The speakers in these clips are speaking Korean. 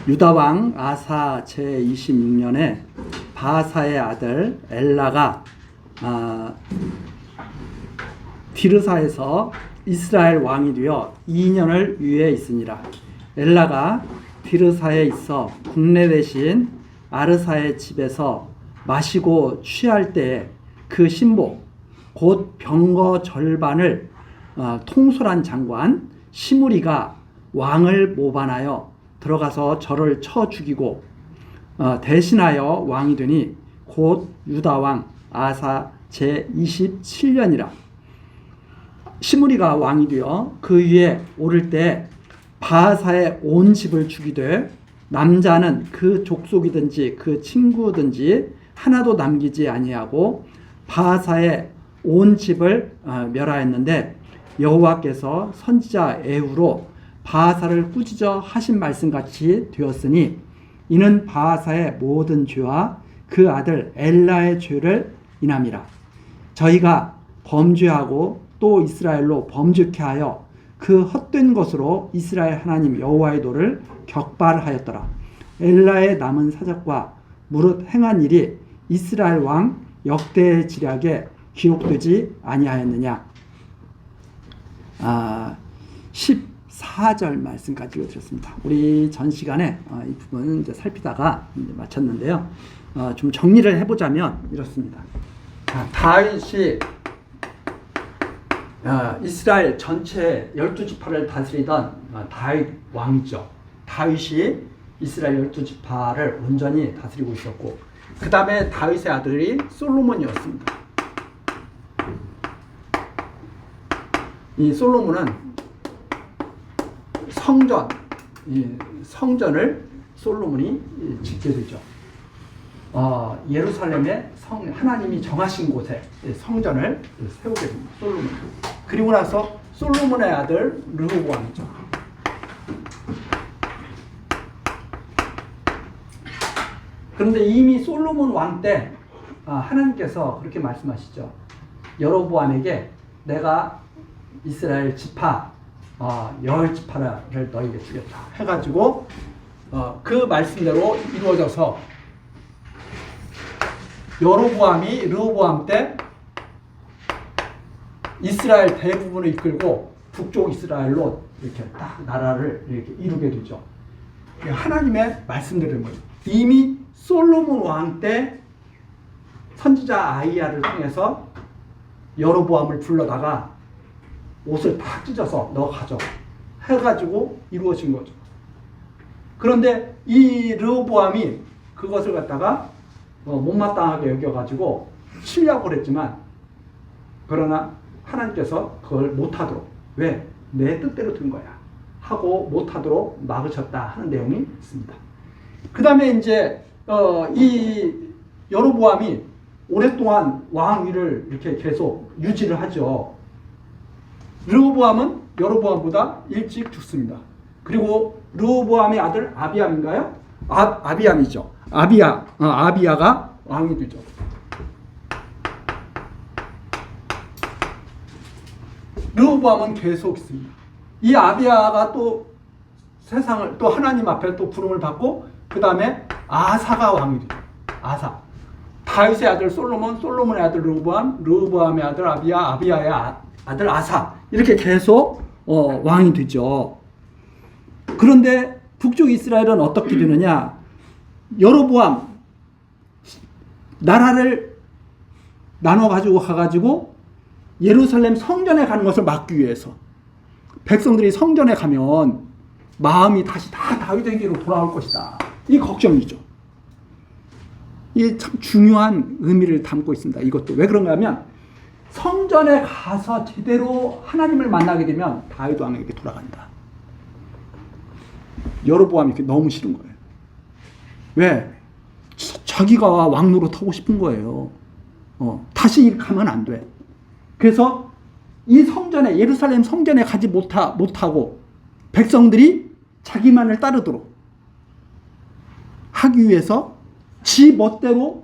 유다왕 아사 제26년에 바하사의 아들 엘라가 디르사에서 이스라엘 왕이 되어 2년을 위에 있으니라. 엘라가 디르사에 있어 국내 대신 아르사의 집에서 마시고 취할 때에 그 신복 곧 병거 절반을 통솔한 장관 시므리가 왕을 모반하여 들어가서 저를 쳐 죽이고 대신하여 왕이 되니 곧 유다왕 아사 제27년이라. 시므리가 왕이 되어 그 위에 오를 때 바하사의 온 집을 죽이되 남자는 그 족속이든지 그 친구든지 하나도 남기지 아니하고 바하사의 온 집을 멸하였는데 여호와께서 선지자 에후로 바하사를 꾸짖어 하신 말씀같이 되었으니 이는 바하사의 모든 죄와 그 아들 엘라의 죄를 인함이라. 저희가 범죄하고 또 이스라엘로 범죄케 하여 그 헛된 것으로 이스라엘 하나님 여호와의 도를 격발하였더라. 엘라의 남은 사적과 무릇 행한 일이 이스라엘 왕 역대의 지략에 기록되지 아니하였느냐. 14절 말씀까지 읽어드렸습니다. 우리 전 시간에 이 부분은 이제 살피다가 이제 마쳤는데요. 좀 정리를 해보자면 이렇습니다. 다윗이 이스라엘 전체 12지파를 다스리던 다윗 왕이죠. 다윗이 이스라엘 12지파를 온전히 다스리고 있었고, 그 다음에 다윗의 아들이 솔로몬이었습니다. 이 솔로몬은 성전을 솔로몬이 짓게 되죠. 예루살렘에 하나님이 정하신 곳에 성전을 세우게 됩니다. 솔로몬. 그리고 나서 솔로몬의 아들 르호보암이죠. 그런데 이미 솔로몬 왕 때 하나님께서 그렇게 말씀하시죠. 여로보암에게 내가 이스라엘 지파 10지파를 너에게 주겠다 해가지고 그 말씀대로 이루어져서 여로보암이 르호보암 때 이스라엘 대부분을 이끌고 북쪽 이스라엘로 이렇게 딱 나라를 이렇게 이루게 되죠. 하나님의 말씀대로인 거죠. 이미 솔로몬 왕 때 선지자 아이야를 통해서 여로보암을 불러다가 옷을 다 찢어서 너 가져 해가지고 이루어진 거죠. 그런데 이 르호보암이 그것을 갖다가 못마땅하게 여겨가지고 치려고 그랬지만, 그러나 하나님께서 그걸 못하도록, 왜? 내 뜻대로 된 거야 하고 못하도록 막으셨다 하는 내용이 있습니다. 그 다음에 이제 이 여로보암이 오랫동안 왕위를 이렇게 계속 유지를 하죠. 르호보암은 여로보암보다 일찍 죽습니다. 그리고 르호보암의 아들 아비암인가요? 아비암이죠. 아비야가 왕이 되죠. 르호보암은 계속 있습니다. 이 아비야가 또 세상을 또 하나님 앞에 또 부름을 받고, 그 다음에 아사가 왕이 되죠. 아사. 다윗의 아들 솔로몬, 솔로몬의 아들 르호보암, 르호보암의 아들 아비야, 아비야의 아들 아사. 이렇게 계속 왕이 되죠. 그런데 북쪽 이스라엘은 어떻게 되느냐? 여로보암 나라를 나눠 가지고 가가지고 예루살렘 성전에 가는 것을 막기 위해서, 백성들이 성전에 가면 마음이 다시 다 다윗에게로 돌아올 것이다, 이 걱정이죠. 이게 참 중요한 의미를 담고 있습니다. 이것도 왜 그런가 하면, 성전에 가서 제대로 하나님을 만나게 되면 다윗 왕에게 돌아간다. 여로보암이 너무 싫은 거예요. 왜? 자기가 왕 노릇하고 싶은 거예요. 다시 이렇게 하면 안 돼. 그래서 이 성전에, 예루살렘 성전에 가지 못하고 백성들이 자기만을 따르도록 하기 위해서 지 멋대로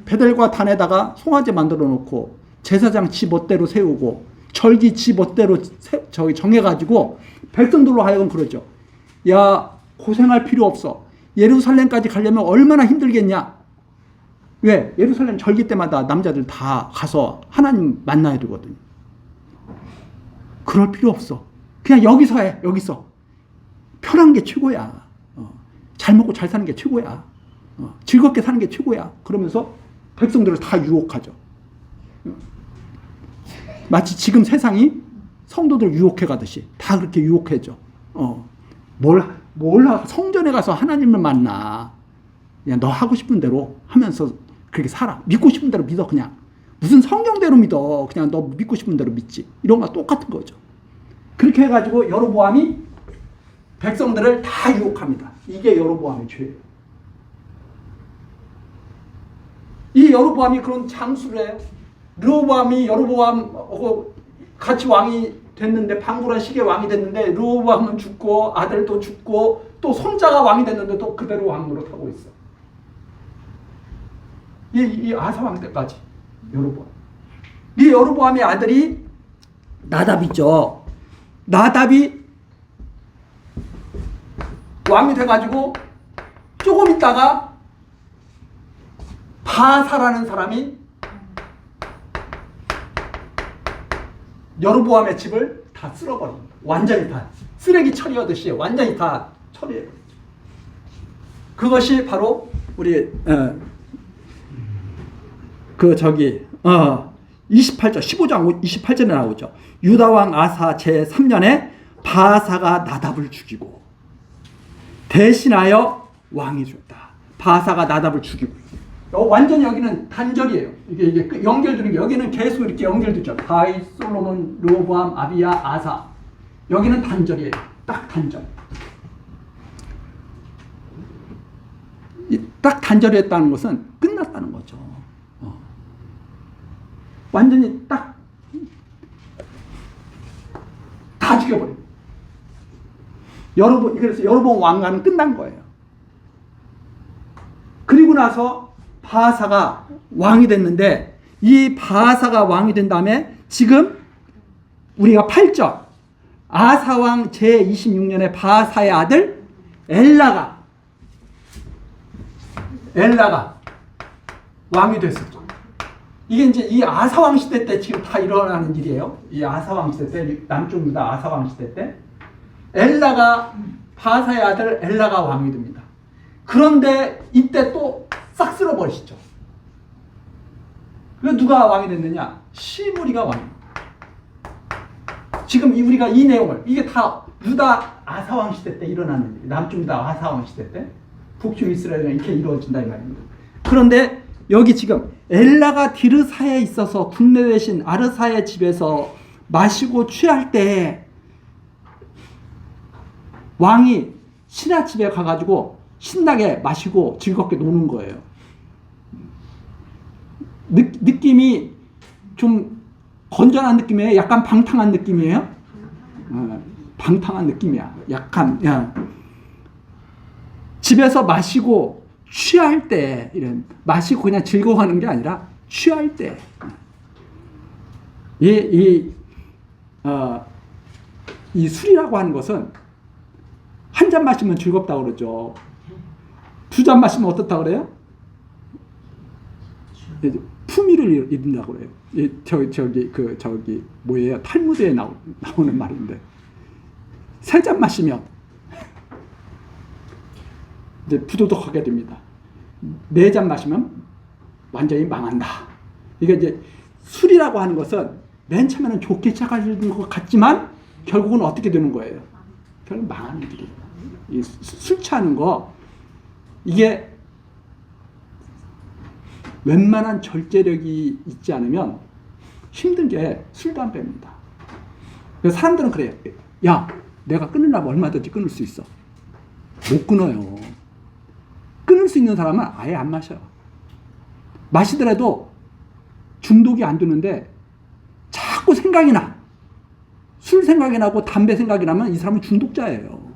베델과 단에다가 송아지 만들어 놓고 제사장 지 멋대로 세우고 절기 지 멋대로 정해가지고 백성들로 하여금 그러죠. 야, 고생할 필요 없어. 예루살렘까지 가려면 얼마나 힘들겠냐? 왜? 예루살렘 절기 때마다 남자들 다 가서 하나님 만나야 되거든요. 그럴 필요 없어. 그냥 여기서 해. 여기서. 편한 게 최고야. 잘 먹고 잘 사는 게 최고야. 즐겁게 사는 게 최고야. 그러면서 백성들을 다 유혹하죠. 마치 지금 세상이 성도들 유혹해 가듯이 다 그렇게 유혹해줘. 성전에 가서 하나님을 만나. 그냥 너 하고 싶은 대로 하면서 그렇게 살아. 믿고 싶은 대로 믿어. 그냥 무슨 성경대로 믿어. 그냥 너 믿고 싶은 대로 믿지. 이런 거 똑같은 거죠. 그렇게 해가지고 여로보암이 백성들을 다 유혹합니다. 이게 여로보암의 죄예요. 이 여로보암이 그런 장수를 해요. 르호보암이 여로보암하고 같이 왕이 됐는데, 방불한 시기에 왕이 됐는데, 르호보암은 죽고 아들도 죽고 또 손자가 왕이 됐는데 또 그대로 왕 노릇하고 있어. 이 아사 왕 때까지 여로보암. 이 여로보암의 아들이 나답이죠. 나답이 왕이 돼가지고 조금 있다가 바사라는 사람이 여로보암의 집을 다 쓸어버립니다. 완전히 다 쓰레기 처리하듯이 완전히 다 처리해버리죠. 그것이 바로 우리 28절 15장 28절에 나오죠. 유다왕 아사 제3년에 바사가 나답을 죽이고 대신하여 왕이 죽다. 바사가 나답을 죽이고. 완전히 여기는 단절이에요. 이게 연결되는 게, 여기는 계속 이렇게 연결되죠. 다윗, 솔로몬, 르호보암, 아비야, 아사. 여기는 단절이에요. 딱 단절. 딱 단절했다는 것은 끝났다는 거죠. 완전히 딱 다 죽여버려요. 그래서 여로보암 왕가는 끝난 거예요. 그리고 나서 바사가 왕이 됐는데, 이 바사가 왕이 된 다음에 지금 우리가 8절 아사왕 제26년에 바사의 아들 엘라가 왕이 됐었죠. 이게 이제 이 아사왕 시대 때 지금 다 일어나는 일이에요. 이 아사왕 시대 때, 남쪽 유다 아사왕 시대 때 바사의 아들 엘라가 왕이 됩니다. 그런데 이때 또 싹 쓸어버리시죠. 그래서 누가 왕이 됐느냐? 시므리가 왕입니다. 지금 우리가 이 내용을, 이게 다 유다 아사왕 시대 때 일어나는 일이에요. 남쪽 유다 아사왕 시대 때 북중 이스라엘은 이렇게 이루어진다 이 말입니다. 그런데 여기 지금 엘라가 디르사에 있어서 국내 대신 아르사의 집에서 마시고 취할 때 왕이 신하 집에 가가지고 신나게 마시고 즐겁게 노는 거예요. 느낌이 좀 건전한 느낌이에요? 약간 방탕한 느낌이에요? 방탕한 느낌이야. 약간 집에서 마시고 취할 때, 이런 마시고 그냥 즐거워하는 게 아니라 취할 때, 이 술이라고 하는 것은 한 잔 마시면 즐겁다고 그러죠. 두 잔 마시면 어떻다고 그래요? 품위를 잃는다고 그래요. 저기 뭐예요? 탈무드에 나오는 말인데, 세 잔 마시면 이제 부도덕하게 됩니다. 네 잔 마시면 완전히 망한다. 이게 이제 술이라고 하는 것은 맨 처음에는 좋게 시작하는 것 같지만 결국은 어떻게 되는 거예요? 결국 망하는 길이에요. 이 술 취하는 거, 이게 웬만한 절제력이 있지 않으면 힘든 게 술, 담배입니다. 그래서 사람들은 그래요. 야, 내가 끊으려면 얼마든지 끊을 수 있어. 못 끊어요. 끊을 수 있는 사람은 아예 안 마셔요. 마시더라도 중독이 안 되는데 자꾸 생각이 나. 술 생각이 나고 담배 생각이 나면 이 사람은 중독자예요.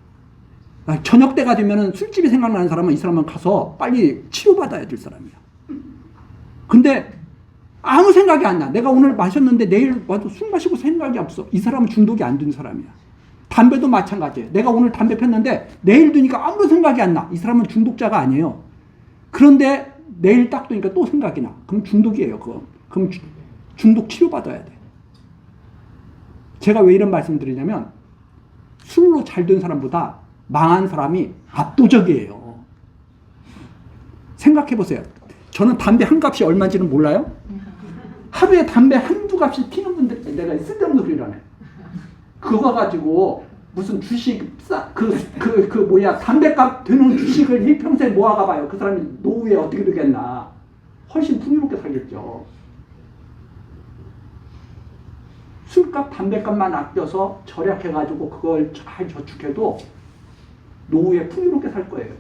저녁 때가 되면 술집이 생각나는 사람은 이 사람은 가서 빨리 치료받아야 될 사람이야. 근데 아무 생각이 안 나. 내가 오늘 마셨는데 내일 와도 술 마시고 생각이 없어. 이 사람은 중독이 안 된 사람이야. 담배도 마찬가지예요. 내가 오늘 담배 폈는데 내일 두니까 아무런 생각이 안 나. 이 사람은 중독자가 아니에요. 그런데 내일 딱 두니까 또 생각이 나. 그럼 중독이에요. 그럼 중독 치료받아야 돼. 제가 왜 이런 말씀 드리냐면 술로 잘 된 사람보다 망한 사람이 압도적이에요. 생각해 보세요. 저는 담배 한 값이 얼마인지는 몰라요. 하루에 담배 한두 값씩 피는 분들 내가 쓸데없는 소리를 하네. 그거 가지고 무슨 주식 담배값 되는 주식을 일평생 모아가 봐요. 그 사람이 노후에 어떻게 되겠나. 훨씬 풍요롭게 살겠죠. 술값, 담배값만 아껴서 절약해가지고 그걸 잘 저축해도 노후에 풍요롭게 살 거예요.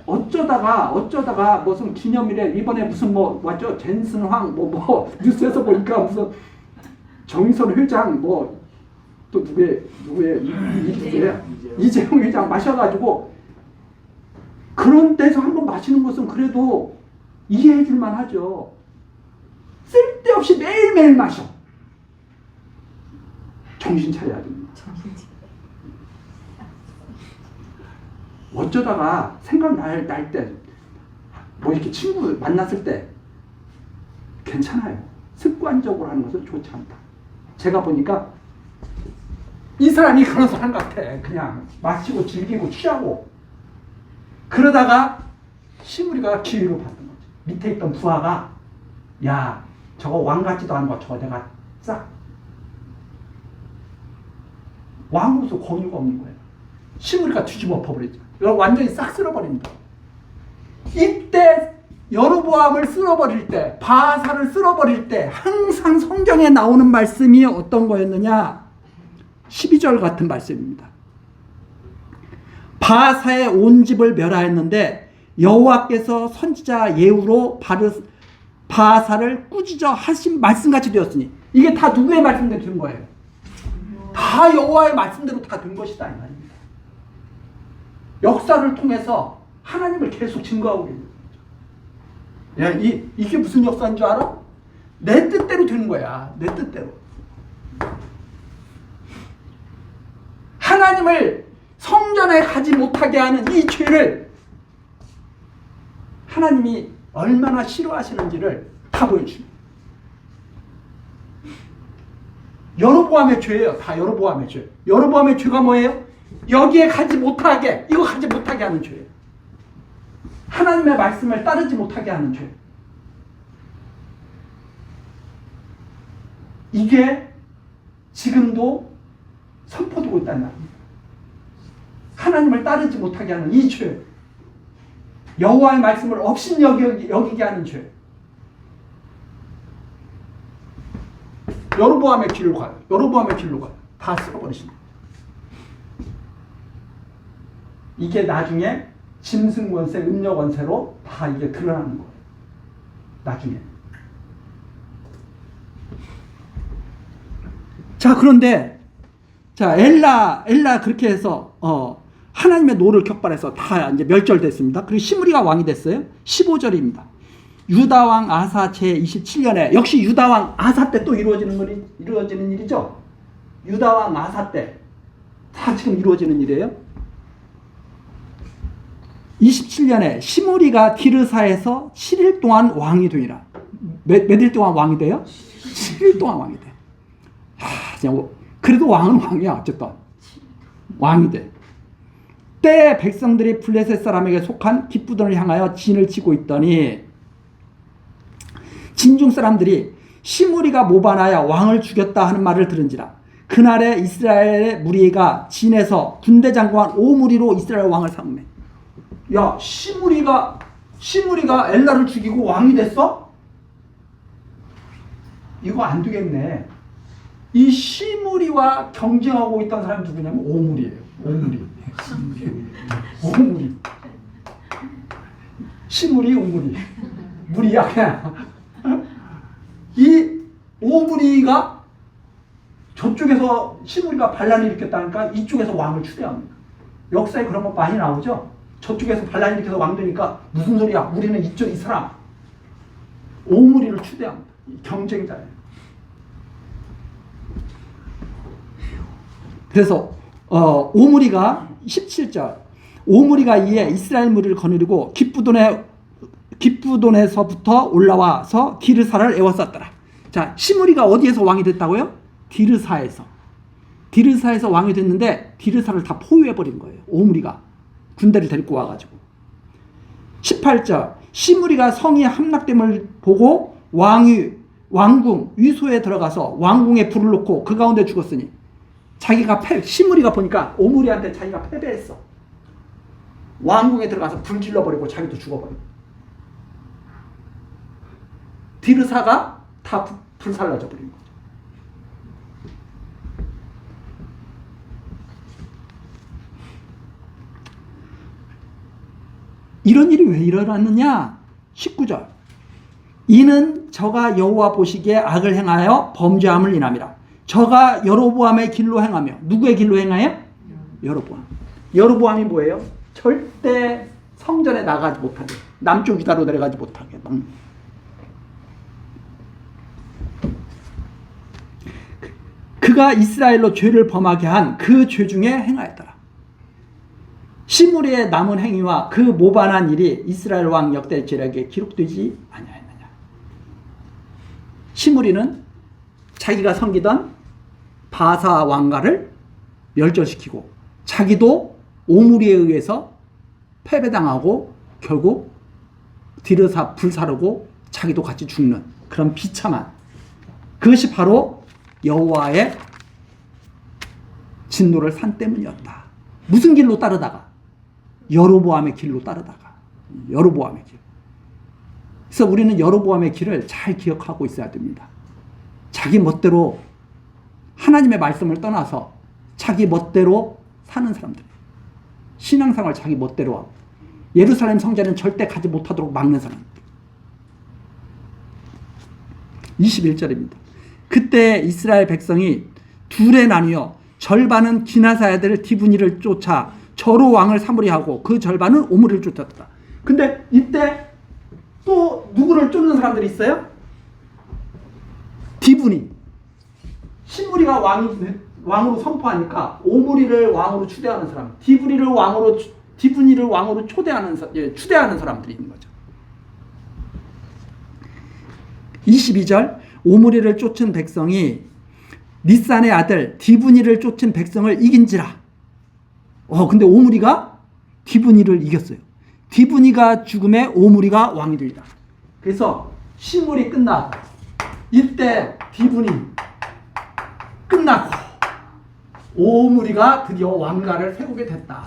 어쩌다가 무슨 기념일에 이번에 무슨 왔죠? 젠슨 황 뉴스에서 보니까 무슨 정의선 회장 또 누구의 이재용 회장 마셔가지고 그런 데서 한번 마시는 것은 그래도 이해해 줄만 하죠. 쓸데없이 매일매일 마셔. 정신 차려야 됩니다. 어쩌다가 생각날 때, 이렇게 친구 만났을 때 괜찮아요. 습관적으로 하는 것은 좋지 않다. 제가 보니까 이 사람이 그런 사람 같아. 그냥 마시고 즐기고 취하고 그러다가 시무리가 기회로 받는 거지. 밑에 있던 부하가 야 저거 왕 같지도 않은 거 저거 내가 싹 왕으로서 권위가 없는 거예요. 시무리가 뒤집어 엎어버리죠. 이걸 완전히 싹 쓸어버립니다. 이때 여로보암을 쓸어버릴 때, 바하사를 쓸어버릴 때 항상 성경에 나오는 말씀이 어떤 거였느냐? 12절 같은 말씀입니다. 바하사의 온 집을 멸하였는데 여호와께서 선지자 예후로 바하사를 꾸짖어 하신 말씀같이 되었으니 이게 다 누구의 말씀대로 된 거예요? 다 여호와의 말씀대로 다 된 것이다 이 말입니다. 역사를 통해서 하나님을 계속 증거하고 있는 거죠. 이게 무슨 역사인 줄 알아? 내 뜻대로 되는 거야. 내 뜻대로. 하나님을 성전에 가지 못하게 하는 이 죄를 하나님이 얼마나 싫어하시는지를 다 보여줍니다. 여로보암의 죄예요. 다 여로보암의 죄. 여로보암의 죄가 뭐예요? 여기에 가지 못하게, 이거 가지 못하게 하는 죄예요. 하나님의 말씀을 따르지 못하게 하는 죄. 이게 지금도 선포되고 있다는 말입니다. 하나님을 따르지 못하게 하는 이 죄. 여호와의 말씀을 없인 여기게 하는 죄. 여로보암의 길로 가요. 여로보암의 길로 가요. 다 쓸어버리십니다. 이게 나중에 짐승권세, 음녀권세로 다 이게 드러나는 거예요. 나중에. 자, 그런데 엘라 그렇게 해서 하나님의 노를 격발해서 다 이제 멸절됐습니다. 그리고 시므리가 왕이 됐어요. 15절입니다. 유다왕 아사 제27년에 역시 유다왕 아사 때 또 이루어지는 일이죠. 유다왕 아사 때 다 지금 이루어지는 일이에요. 27년에 시므리가 디르사에서 7일 동안 왕이 되니라. 몇 일 동안 왕이 돼요? 7일 동안 왕이 돼. 그래도 왕은 왕이야. 어쨌든 왕이 돼. 때 백성들이 블레셋 사람에게 속한 기쁘던을 향하여 진을 치고 있더니 진중 사람들이 시므리가 모반하여 왕을 죽였다 하는 말을 들은지라. 그날에 이스라엘의 무리가 진에서 군대 장관 오므리로 이스라엘 왕을 삼매. 야, 시므리가 엘라를 죽이고 왕이 됐어? 이거 안 되겠네. 이 시므리와 경쟁하고 있던 사람이 누구냐면 오므리예요. 오므리. 시므리, 오므리. 무리야 그냥. 이 오므리가 저쪽에서 시므리가 반란을 일으켰다니까 이쪽에서 왕을 추대합니다. 역사에 그런 거 많이 나오죠. 저쪽에서 반란을 일으켜서 왕 되니까 무슨 소리야? 우리는 이 사람 오므리를 추대합니다. 경쟁자예요. 그래서 오므리가 17절 오므리가 이에 이스라엘 무리를 거느리고 기브돈에서부터 올라와서 디르사를 에워쌌더라. 자, 시므리가 어디에서 왕이 됐다고요? 디르사에서 왕이 됐는데 디르사를 다 포위해버린 거예요. 오므리가 군대를 데리고 와가지고. 18절 시므리가 성이 함락됨을 보고 왕궁 위소에 들어가서 왕궁에 불을 놓고 그 가운데 죽었으니 시므리가 보니까 오므리한테 자기가 패배했어. 왕궁에 들어가서 불 질러버리고 자기도 죽어버리고 디르사가 다 불살라져 버린 거죠. 이런 일이 왜 일어났느냐? 19절 이는 저가 여호와 보시기에 악을 행하여 범죄함을 인함이라. 저가 여로보암의 길로 행하며 누구의 길로 행하여? 여로보암이 뭐예요? 절대 성전에 나가지 못하게 남쪽 유다로 내려가지 못하게 그가 이스라엘로 죄를 범하게 한 그 죄 중에 행하였더라. 시므리의 남은 행위와 그 모반한 일이 이스라엘 왕 역대지략에 기록되지 아니하였느냐. 시므리는 자기가 섬기던 바사 왕가를 멸절시키고 자기도 오므리에 의해서 패배당하고 결국 디르사 불사르고 자기도 같이 죽는 그런 비참한 그것이 바로 여호와의 진노를 산 때문이었다. 무슨 길로 따르다가? 여로보암의 길로 따르다가. 여로보암의 길. 그래서 우리는 여로보암의 길을 잘 기억하고 있어야 됩니다. 자기 멋대로 하나님의 말씀을 떠나서 자기 멋대로 사는 사람들. 신앙생활 자기 멋대로 하고 예루살렘 성전은 절대 가지 못하도록 막는 사람들. 21절입니다. 그때 이스라엘 백성이 둘에 나뉘어 절반은 기나사 아들 디브니를 쫓아 저로 왕을 삼으리 하고 그 절반은 오므리를 쫓았다. 근데 이때 또 누구를 쫓는 사람들이 있어요? 디브니. 시므리가 왕으로 선포하니까 오므리를 왕으로 추대하는 사람, 디브니를 왕으로 추대하는 사람들이 있는 거죠. 22절 오므리를 쫓은 백성이 니산의 아들 디브니를 쫓은 백성을 이긴지라. 근데 오므리가 디브니를 이겼어요. 디브니가 죽음에 오므리가 왕이 되리라. 그래서 시므리 끝나고 이때 디브니 끝나고 오므리가 드디어 왕가를 세우게 됐다.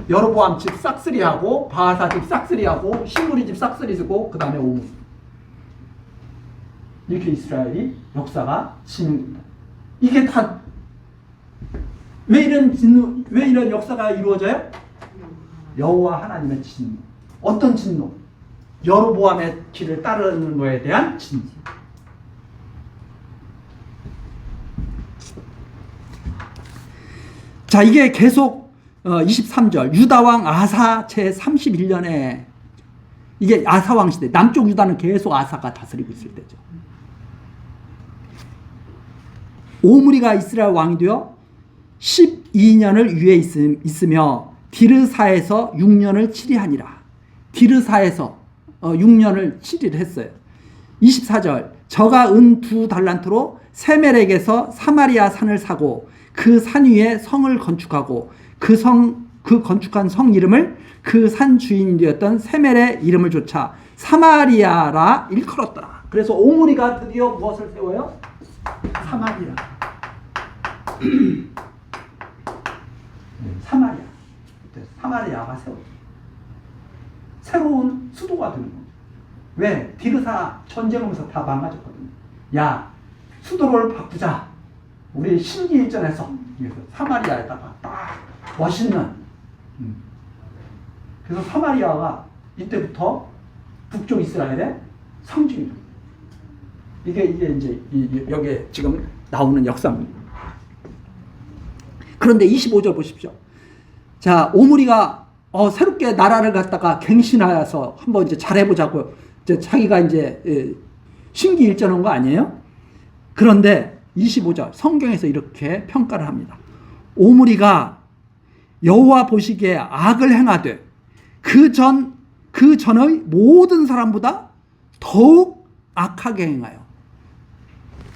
여로보암 집 싹쓸이하고 바하사 집 싹쓸이하고 시므리 집 싹쓸이하고 그 다음에 오므리. 이렇게 이스라엘이 역사가 진행됩니다. 이게 다 왜 이런 역사가 이루어져요? 여호와 하나님의 진노. 어떤 진노? 여로보암의 길을 따르는 것에 대한 진노. 자, 이게 계속 23절 유다왕 아사 제 31년에 이게 아사왕 시대. 남쪽 유다는 계속 아사가 다스리고 있을 때죠. 오므리가 이스라엘 왕이 되어 12년을 위에 있으며 디르사에서 6년을 치리하니라. 디르사에서 6년을 치리를 했어요. 24절 저가 은 2달란트로 세멜에게서 사마리아 산을 사고 그 산 위에 성을 건축하고 그 건축한 성 이름을 그 산 주인이 되었던 세멜의 이름을 조차 사마리아라 일컬었더라. 그래서 오므리가 드디어 무엇을 세워요? 사마리아. 사마리아가 새로운 수도가 되는 겁니다. 왜? 디르사 전쟁하면서 다 망가졌거든요. 야, 수도를 바꾸자. 우리 신기일전에서 사마리아에다가 딱 멋있는. 그래서 사마리아가 이때부터 북쪽 이스라엘의 상징입니다. 이게 이제 여기에 지금 나오는 역사입니다. 그런데 25절 보십시오. 자, 오므리가 새롭게 나라를 갖다가 갱신하여서 한번 이제 잘해보자고 이제 자기가 이제 신기일전한 거 아니에요? 그런데 25절 성경에서 이렇게 평가를 합니다. 오므리가 여호와 보시기에 악을 행하되 그 전의 모든 사람보다 더욱 악하게 행하여.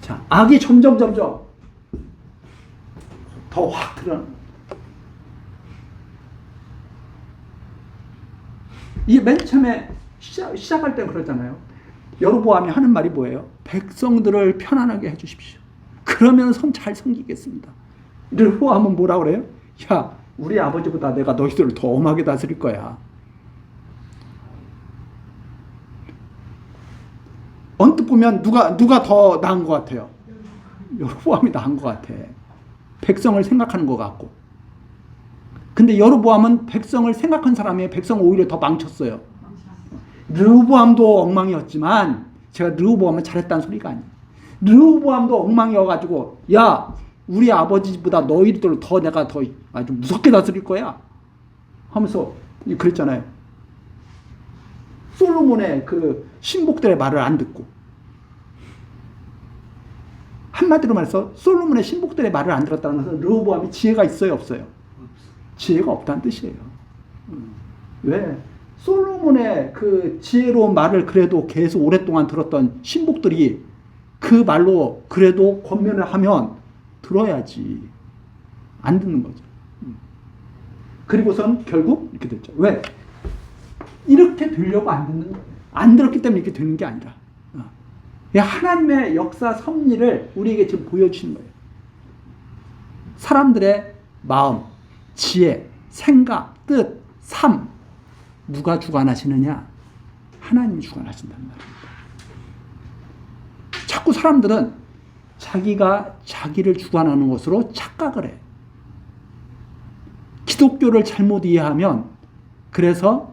자, 악이 점점 더 확 드러나는 거예요. 이 맨 처음에 시작할 때 그러잖아요. 여로보암이 하는 말이 뭐예요? 백성들을 편안하게 해주십시오. 그러면 잘 섬기겠습니다. 르호암은 뭐라 그래요? 야, 우리 아버지보다 내가 너희들을 더 엄하게 다스릴 거야. 언뜻 보면 누가 더 나은 것 같아요? 여로보암이 나은 것 같아. 백성을 생각하는 것 같고. 근데 여로보암은 백성을 생각한 사람이 백성을 오히려 더 망쳤어요. 르호보암도 엉망이었지만 제가 르호보암은 잘했다는 소리가 아니에요. 르호보암도 엉망이어가지고 야, 우리 아버지보다 너희들 내가 더 아주 무섭게 다스릴 거야 하면서 그랬잖아요. 솔로몬의 그 신복들의 말을 안 듣고, 한마디로 말해서 솔로몬의 신복들의 말을 안 들었다는 것은 르호보암이 지혜가 있어요, 없어요? 지혜가 없다는 뜻이에요. 왜? 솔로몬의 그 지혜로운 말을 그래도 계속 오랫동안 들었던 신복들이 그 말로 그래도 권면을 하면 들어야지. 안 듣는 거죠. 그리고선 결국 이렇게 됐죠. 왜? 이렇게 되려고 안 듣는 거예요. 안 들었기 때문에 이렇게 되는 게 아니라 하나님의 역사 섭리를 우리에게 지금 보여주시는 거예요. 사람들의 마음, 지혜, 생각, 뜻, 삶, 누가 주관하시느냐? 하나님이 주관하신다는 말입니다. 자꾸 사람들은 자기가 자기를 주관하는 것으로 착각을 해. 기독교를 잘못 이해하면 그래서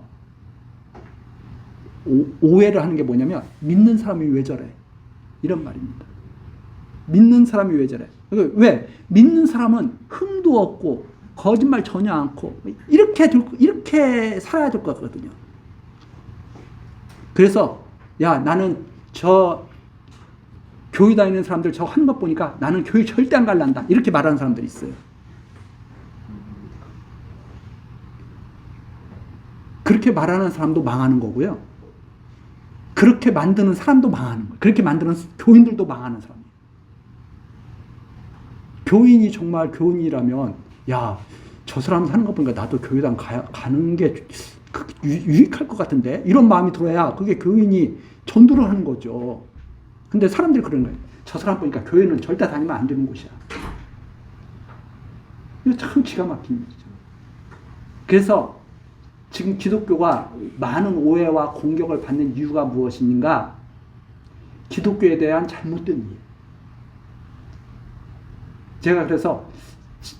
오해를 하는 게 뭐냐면 믿는 사람이 왜 저래? 이런 말입니다. 믿는 사람이 왜 저래? 왜? 믿는 사람은 흠도 없고 거짓말 전혀 않고 이렇게 살아야 될 것 같거든요. 그래서 야, 나는 저 교회 다니는 사람들 저 하는 것 보니까 나는 교회 절대 안 갈란다. 이렇게 말하는 사람들이 있어요. 그렇게 말하는 사람도 망하는 거고요. 그렇게 만드는 사람도 망하는 거예요. 그렇게 만드는 교인들도 망하는 사람이에요. 교인이 정말 교인이라면 야, 저 사람 사는 거 보니까 나도 교회당 가는 게 유익할 것 같은데 이런 마음이 들어야 그게 교인이 전도를 하는 거죠. 근데 사람들이 그러는 거예요. 저 사람 보니까 교회는 절대 다니면 안 되는 곳이야. 이거 참 기가 막힌 일이죠. 그래서 지금 기독교가 많은 오해와 공격을 받는 이유가 무엇인가? 기독교에 대한 잘못된 이해. 제가 그래서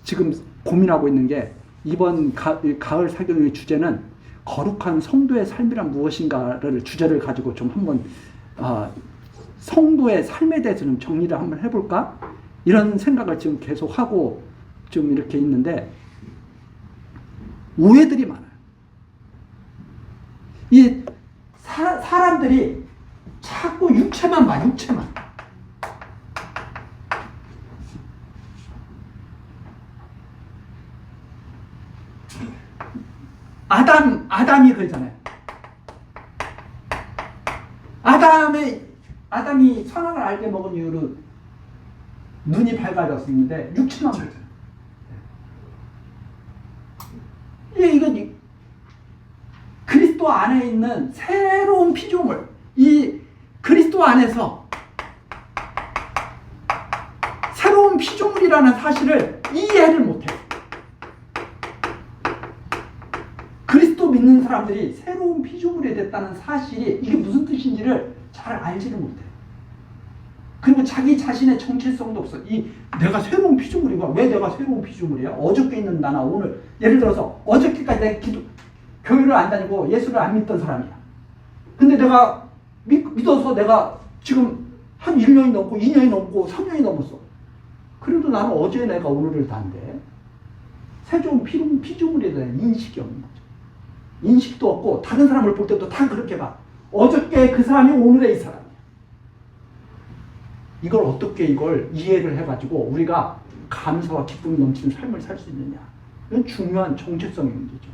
지금 고민하고 있는 게 이번 가을 사경의 주제는 거룩한 성도의 삶이란 무엇인가를 주제를 가지고 좀 한번 성도의 삶에 대해서 좀 정리를 한번 해볼까? 이런 생각을 지금 계속 하고 좀 이렇게 있는데 오해들이 많아요. 이 사람들이 자꾸 육체만 봐, 육체만. 아담이 그러잖아요. 아담이 선악을 알게 먹은 이유로 눈이 밝아졌었는데 육체만 보잖아요. 이건 그리스도 안에 있는 새로운 피조물, 이 그리스도 안에서 새로운 피조물이라는 사실을 이해를 못해요. 그리스도 믿는 사람들이 새로운 피조물이 됐다는 사실이 이게 무슨 뜻인지를 잘 알지를 못해요. 그리고 자기 자신의 정체성도 없어. 내가 새로운 피조물이고 왜 내가 새로운 피조물이야? 어저께 있는 나나 오늘 예를 들어서 어저께까지 내가 교회를 안 다니고 예수를 안 믿던 사람이야. 근데 내가 믿어서 내가 지금 한 1년이 넘고 2년이 넘고 3년이 넘었어. 그래도 나는 어제 내가 오늘을 단데 새로운 피조물에 대한 인식이 없는 거죠. 인식도 없고 다른 사람을 볼 때도 다 그렇게 봐. 어저께 그 사람이 오늘의 이 사람이야. 이걸 어떻게 이걸 이해를 해가지고 우리가 감사와 기쁨이 넘치는 삶을 살 수 있느냐. 이건 중요한 정체성의 문제죠.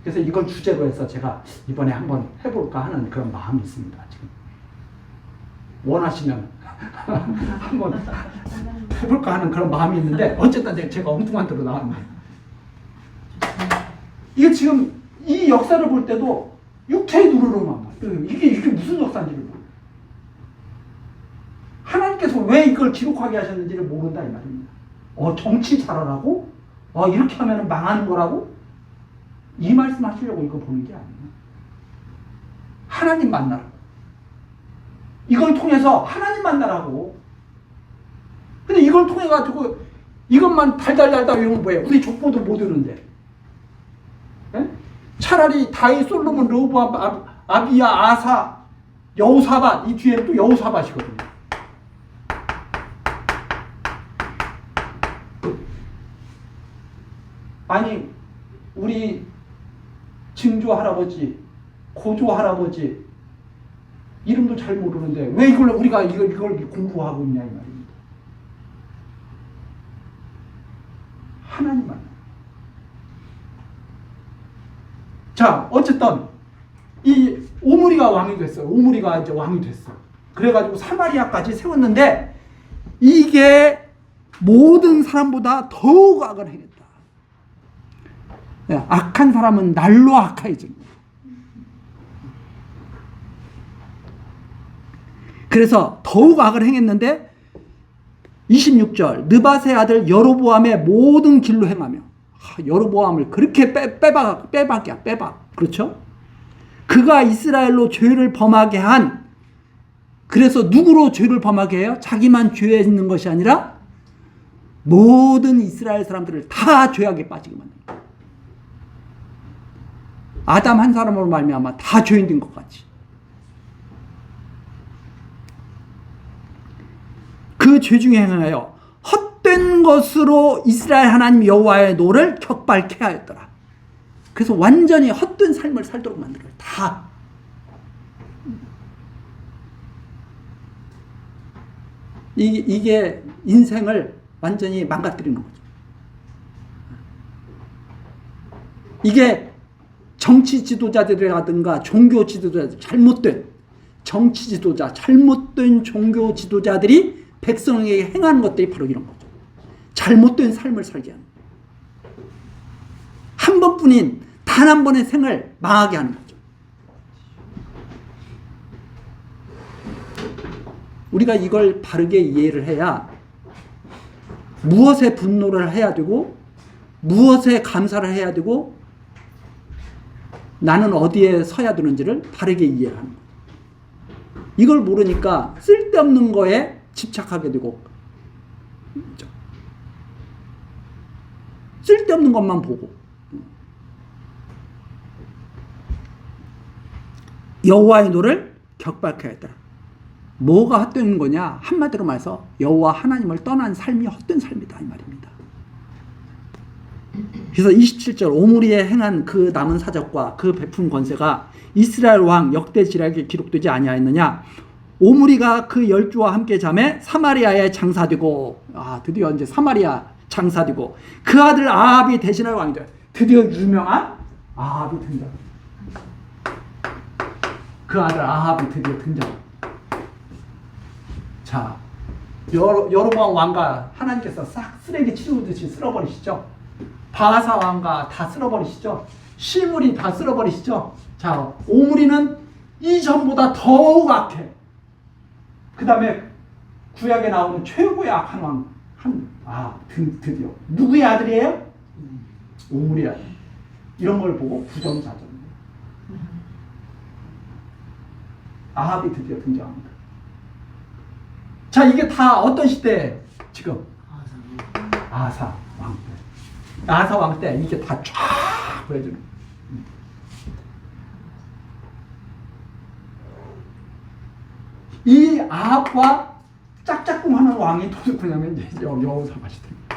그래서 이걸 주제로 해서 제가 이번에 한번 해볼까 하는 그런 마음이 있습니다. 지금 원하시면 한번 해볼까 하는 그런 마음이 있는데 어쨌든 제가 엉뚱한 대로 나왔네. 이게 지금 이 역사를 볼 때도 육체의 눈으로만 봐. 이게 무슨 역사인지를 모르. 하나님께서 왜 이걸 기록하게 하셨는지를 모른다 이 말입니다. 정치 잘하라고? 이렇게 하면 망하는 거라고? 이 말씀 하시려고 이거 보는 게 아니에요. 하나님 만나라고. 이걸 통해서 하나님 만나라고. 근데 이걸 통해 가지고 이것만 달달달달 외우면 뭐예요? 우리 족보들 못 외우는데. 네? 차라리 다윗, 솔로몬, 르호보암, 아비야, 아사, 여호사밧, 이 뒤에는 또 여호사밧이거든요. 아니 우리 증조 할아버지, 고조 할아버지 이름도 잘 모르는데 왜 우리가 이걸 공부하고 있냐 이 말입니다. 하나님만. 자, 어쨌든 이 오므리가 왕이 됐어요. 오므리가 이제 왕이 됐어. 그래가지고 사마리아까지 세웠는데 이게 모든 사람보다 더욱 악을 행했다. 악한 사람은 날로 악해집니다. 그래서 더욱 악을 행했는데 26절 느밧의 아들 여로보암의 모든 길로 행하며 여로보암을 그렇게 빼박 그렇죠? 그가 이스라엘로 죄를 범하게 한 그래서 누구로 죄를 범하게 해요? 자기만 죄에 있는 것이 아니라 모든 이스라엘 사람들을 다 죄악에 빠지게 만듭니다. 아담 한 사람으로 말미암아 다 죄인된 것 같이. 그 죄 중에 행하여 헛된 것으로 이스라엘 하나님 여호와의 노를 격발케 하였더라. 그래서 완전히 헛된 삶을 살도록 만들어요. 다. 이게 인생을 완전히 망가뜨리는 거죠. 이게 정치 지도자들이라든가 종교 지도자들, 잘못된 정치 지도자, 잘못된 종교 지도자들이 백성에게 행하는 것들이 바로 이런 거죠. 잘못된 삶을 살게 하는 거예요. 한 번뿐인 단 한 번의 생을 망하게 하는 거죠. 우리가 이걸 바르게 이해를 해야 무엇에 분노를 해야 되고 무엇에 감사를 해야 되고 나는 어디에 서야 되는지를 바르게 이해하는 거예요. 이걸 모르니까 쓸데없는 거에 집착하게 되고 쓸데없는 것만 보고 여호와의 노를 격발케 하였더라. 뭐가 헛된 거냐? 한마디로 말해서 여호와 하나님을 떠난 삶이 헛된 삶이다 이 말입니다. 그래서 27절 오므리에 행한 그 남은 사적과 그 베푼 권세가 이스라엘 왕 역대지략에 기록되지 아니하였느냐? 오므리가 그 10주와 함께 잠에 사마리아에 장사되고 드디어 이제 사마리아 장사되고 그 아들 아합이 대신할 왕이 돼. 드디어 유명한 아합이 등장. 그 아들 아합이 드디어 등장. 자, 여로보암 왕과 하나님께서 싹 쓰레기 치우듯이 쓸어버리시죠. 바하사 왕과 다 쓸어버리시죠. 시므리 다 쓸어버리시죠. 자, 오므리는 이전보다 더욱 악해. 그 다음에 구약에 나오는 최고의 악한 왕, 드디어 누구의 아들이에요? 오므리의 아들. 이런 걸 보고 부정자전. 아합이 드디어 등장합니다. 자, 이게 다 어떤 시대? 지금 아사 왕 때. 아사 왕 때 이게 다 쫙 보여주는. 이 아합과 짝짝꿍하는 왕이 누구냐면 이제 여호사밧이 됩니다.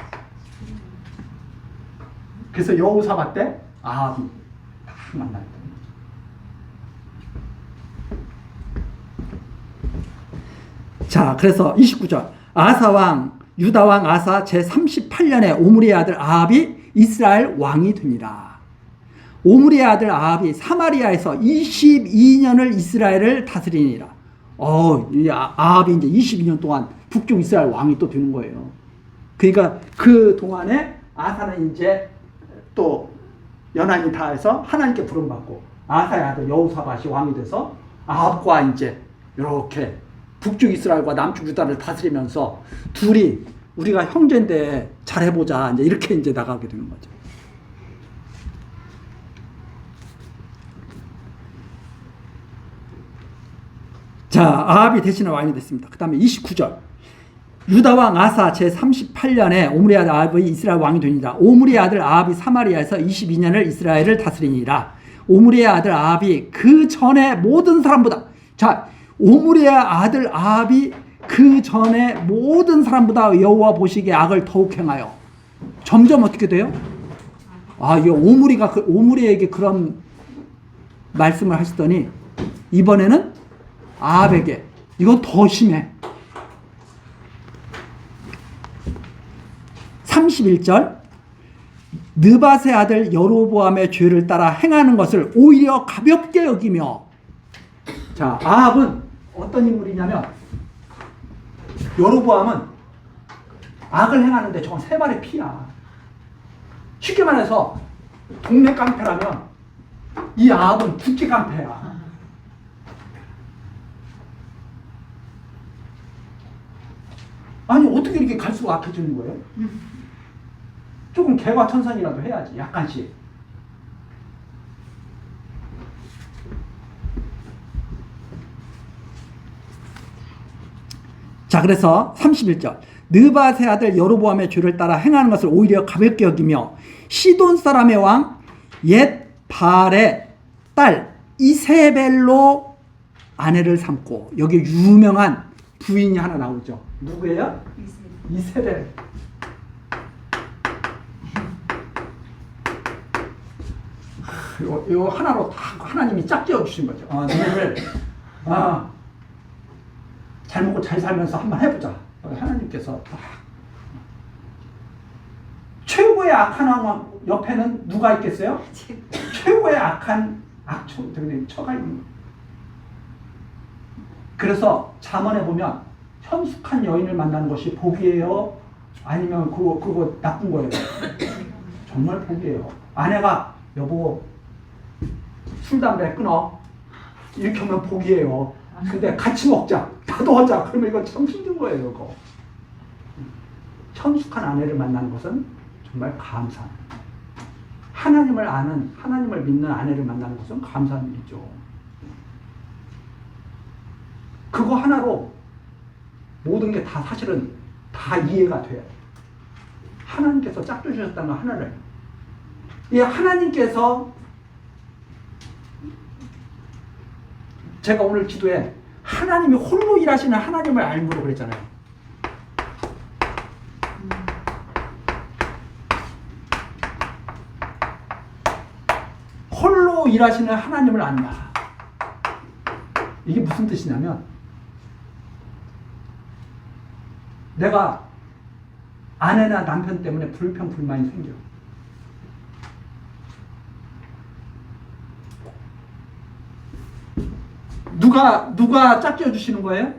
그래서 여호사밧 때 아합이 딱 만나요. 자, 그래서 29절. 아사왕, 유다왕 아사 제38년에 오므리의 아들 아합이 이스라엘 왕이 됩니다. 오므리의 아들 아합이 사마리아에서 22년을 이스라엘을 다스리니라. 이 아합이 이제 22년 동안 북쪽 이스라엘 왕이 또 되는 거예요. 그러니까 그 동안에 아사는 이제 또 연한이 다해서 하나님께 부름받고 아사의 아들 여호사밧이 왕이 돼서 아합과 이제 이렇게 북쪽 이스라엘과 남쪽 유다를 다스리면서 둘이 우리가 형제인데 잘해보자 이제 이렇게 이제 나가게 되는 거죠. 자, 아합이 대신에 왕이 됐습니다. 그 다음에 29절. 유다왕 아사 제38년에 오므리의 아들 아합이 이스라엘 왕이 되니라. 오므리의 아들 아합이 사마리아에서 22년을 이스라엘을 다스리니라. 오므리의 아들 아합이 그 전에 모든 사람보다, 자, 오므리의 아들 아합이 그 전에 모든 사람보다 여호와 보시기에 악을 더욱 행하여 점점 어떻게 돼요? 이 오므리가 오므리에게 그런 말씀을 하시더니 이번에는 아합에게 이건 더 심해. 31절. 느밧의 아들 여로보암의 죄를 따라 행하는 것을 오히려 가볍게 여기며. 자, 아합은 어떤 인물이냐면 여로보암은 악을 행하는데 저건 세 발의 피야. 쉽게 말해서 동네 깡패라면 이 아합은 국제 깡패야. 아니 어떻게 이렇게 갈수록 악해지는 거예요? 조금 개과천선이라도 해야지. 약간씩. 자, 그래서 31절. 느밧의 아들 여로보암의 죄를 따라 행하는 것을 오히려 가볍게 여기며 시돈 사람의 왕 옛 바알의 딸 이세벨로 아내를 삼고. 여기 유명한 부인이 하나 나오죠. 누구예요? 이세벨. 요 하나로 다 하나님이 짝 지어주신 거죠. 너를 잘 먹고 잘 살면서 한번 해보자. 하나님께서 최고의 악한 왕 옆에는 누가 있겠어요? 최고의 악한 처가 있는 거예요. 그래서 잠언에 보면 현숙한 여인을 만나는 것이 복이에요? 아니면 그거 나쁜 거예요? 정말 복이에요. 아내가 여보 술 담배 끊어 이렇게 하면 복이에요. 근데 같이 먹자, 나도 하자, 그러면 이거 참 힘든 거예요. 이거 현숙한 아내를 만나는 것은 정말 감사한, 하나님을 아는, 하나님을 믿는 아내를 만나는 것은 감사한 일이죠. 그거 하나로 모든 게 다 사실은 다 이해가 돼요. 하나님께서 짝주셨다는 하나를, 이 하나님께서, 제가 오늘 기도에 하나님이 홀로 일하시는 하나님을 알므로 그랬잖아요. 홀로 일하시는 하나님을 안다. 이게 무슨 뜻이냐면 내가 아내나 남편 때문에 불평불만이 생겨. 누가 짝지어 주시는 거예요?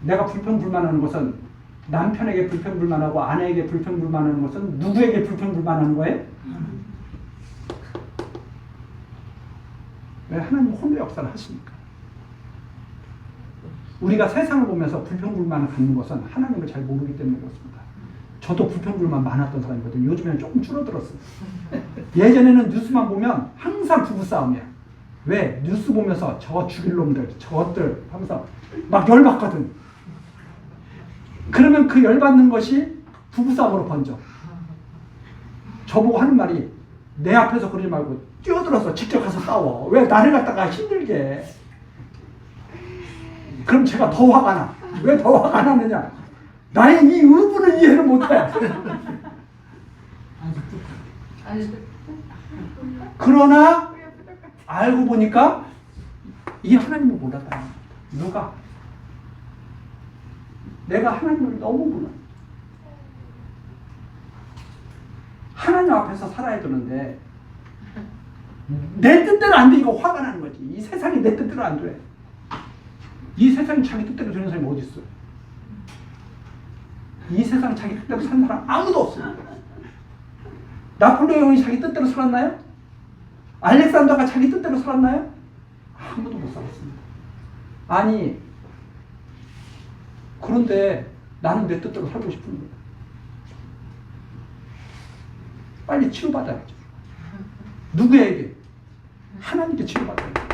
내가 불평불만하는 것은 남편에게 불평불만하고 아내에게 불평불만하는 것은 누구에게 불평불만하는 거예요? 왜 하나님 홀로 역사를 하십니까? 우리가 세상을 보면서 불평불만을 갖는 것은 하나님을 잘 모르기 때문에 그렇습니다. 저도 불평불만 많았던 사람이거든요. 요즘에는 조금 줄어들었어요. 예전에는 뉴스만 보면 항상 부부싸움이야. 왜? 뉴스 보면서 저 죽일 놈들, 저것들 하면서 막 열받거든. 그러면 그 열받는 것이 부부싸움으로 번져. 저보고 하는 말이 내 앞에서 그러지 말고 뛰어들어서 직접 가서 싸워. 왜 나를 갖다가 힘들게 해? 그럼 제가 더 화가 나. 왜 더 화가 나느냐? 나의 이 의분을 이해를 못해. 그러나 알고 보니까 이 하나님을 몰랐다. 누가? 내가 하나님을 너무 몰라. 하나님 앞에서 살아야 되는데 내 뜻대로 안 돼. 이거 화가 나는 거지. 이 세상이 내 뜻대로 안 돼. 이 세상이 자기 뜻대로 되는 사람이 어디 있어? 이 세상 자기 뜻대로 사는 사람 아무도 없어. 나폴레옹이 자기 뜻대로 살았나요? 알렉산더가 자기 뜻대로 살았나요? 아무도 못 살았습니다. 아니, 그런데 나는 내 뜻대로 살고 싶은 거야. 빨리 치료받아야죠. 누구에게? 하나님께 치료받아야죠.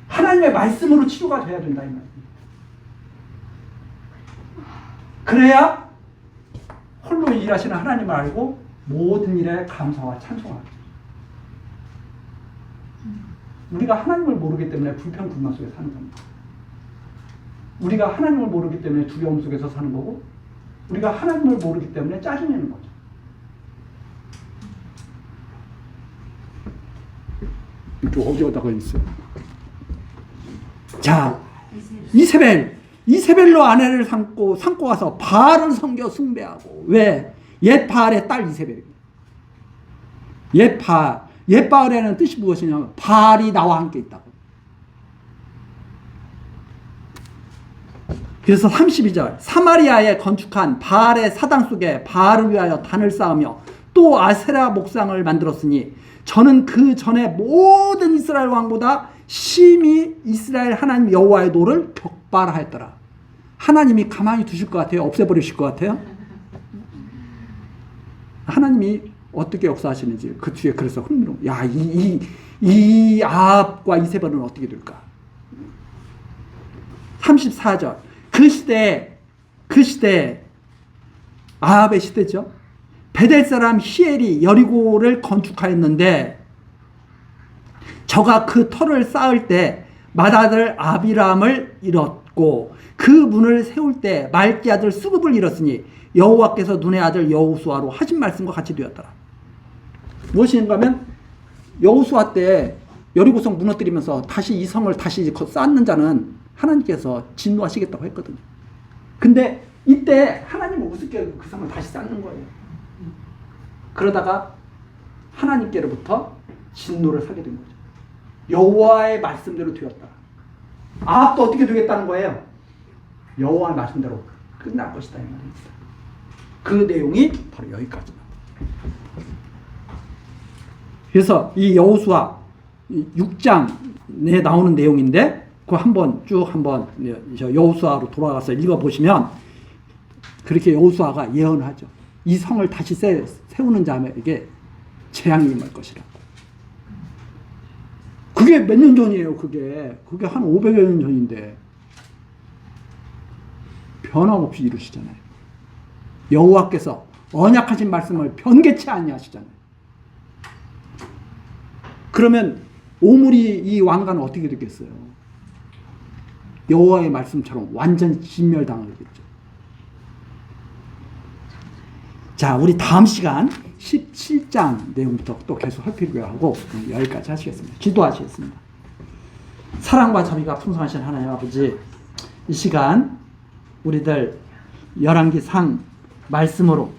하나님의 말씀으로 치료가 돼야 된다 이 말이에요. 그래야 홀로 일하시는 하나님을 알고 모든 일에 감사와 찬송하죠. 우리가 하나님을 모르기 때문에 불평 불만 속에 사는 겁니다. 우리가 하나님을 모르기 때문에 두려움 속에서 사는 거고, 우리가 하나님을 모르기 때문에 짜증내는 거죠. 또 어디다가 있어요? 자, 이세벨로 아내를 삼고 가서 바알을 섬겨 숭배하고. 왜? 옛 바알의 딸 이세벨입니다. 옛 바알에는 뜻이 무엇이냐면 바알이 나와 함께 있다고. 그래서 32절 사마리아에 건축한 바알의 사당 속에 바알을 위하여 단을 쌓으며 또 아세라 목상을 만들었으니 저는 그 전에 모든 이스라엘 왕보다 심히 이스라엘 하나님 여호와의 도를 격발하였더라. 하나님이 가만히 두실 것 같아요? 없애버리실 것 같아요? 하나님이 어떻게 역사하시는지 그 뒤에 그래서 흥미로워. 야, 이 아합과 이세벨은 어떻게 될까? 34절 그 시대 아합의 시대죠. 베델 사람 히엘이 여리고를 건축하였는데 저가 그 터를 쌓을 때 맏아들 아비람을 잃었고 그 문을 세울 때 말기 아들 스룹을 잃었으니 여호와께서 눈의 아들 여호수아로 하신 말씀과 같이 되었더라. 무엇인가 하면 여호수아 때 여리고성 무너뜨리면서 다시 이 성을 다시 쌓는 자는 하나님께서 진노하시겠다고 했거든요. 근데 이때 하나님은 우습게 그 성을 다시 쌓는 거예요. 그러다가 하나님께로부터 진노를 사게 된 거죠. 여호와의 말씀대로 되었다. 아합도 어떻게 되겠다는 거예요? 여호와의 말씀대로 끝날 것이다 이 말입니다. 그 내용이 바로 여기까지입니다. 그래서 이 여호수아 6장에 나오는 내용인데 그거 한번 여호수아로 돌아가서 읽어보시면 그렇게 여호수아가 예언하죠. 이 성을 다시 세우는 자에게 재앙이 임할 것이라고. 그게 몇 년 전이에요. 그게 한 500여 년 전인데 변함없이 이루시잖아요. 여호와께서 언약하신 말씀을 변개치 아니하시잖아요. 그러면 오므리 이 왕가는 어떻게 되겠어요? 여호와의 말씀처럼 완전히 진멸당하겠죠. 자, 우리 다음 시간 17장 내용부터 또 계속 살피기로 하고 여기까지 하시겠습니다. 기도하시겠습니다. 사랑과 자비가 풍성하신 하나님 아버지, 이 시간 우리들 열왕기상 말씀으로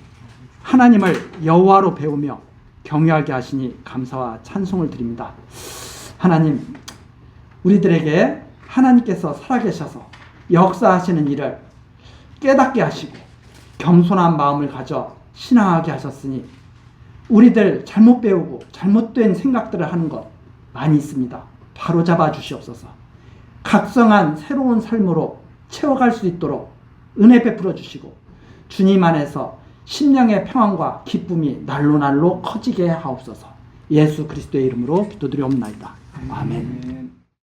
하나님을 여호와로 배우며 경외하게 하시니 감사와 찬송을 드립니다. 하나님, 우리들에게 하나님께서 살아계셔서 역사하시는 일을 깨닫게 하시고 겸손한 마음을 가져 신앙하게 하셨으니 우리들 잘못 배우고 잘못된 생각들을 하는 것 많이 있습니다. 바로잡아 주시옵소서. 각성한 새로운 삶으로 채워갈 수 있도록 은혜 베풀어 주시고 주님 안에서 심령의 평안과 기쁨이 날로 날로 커지게 하옵소서. 예수 그리스도의 이름으로 기도드리옵나이다. 아멘.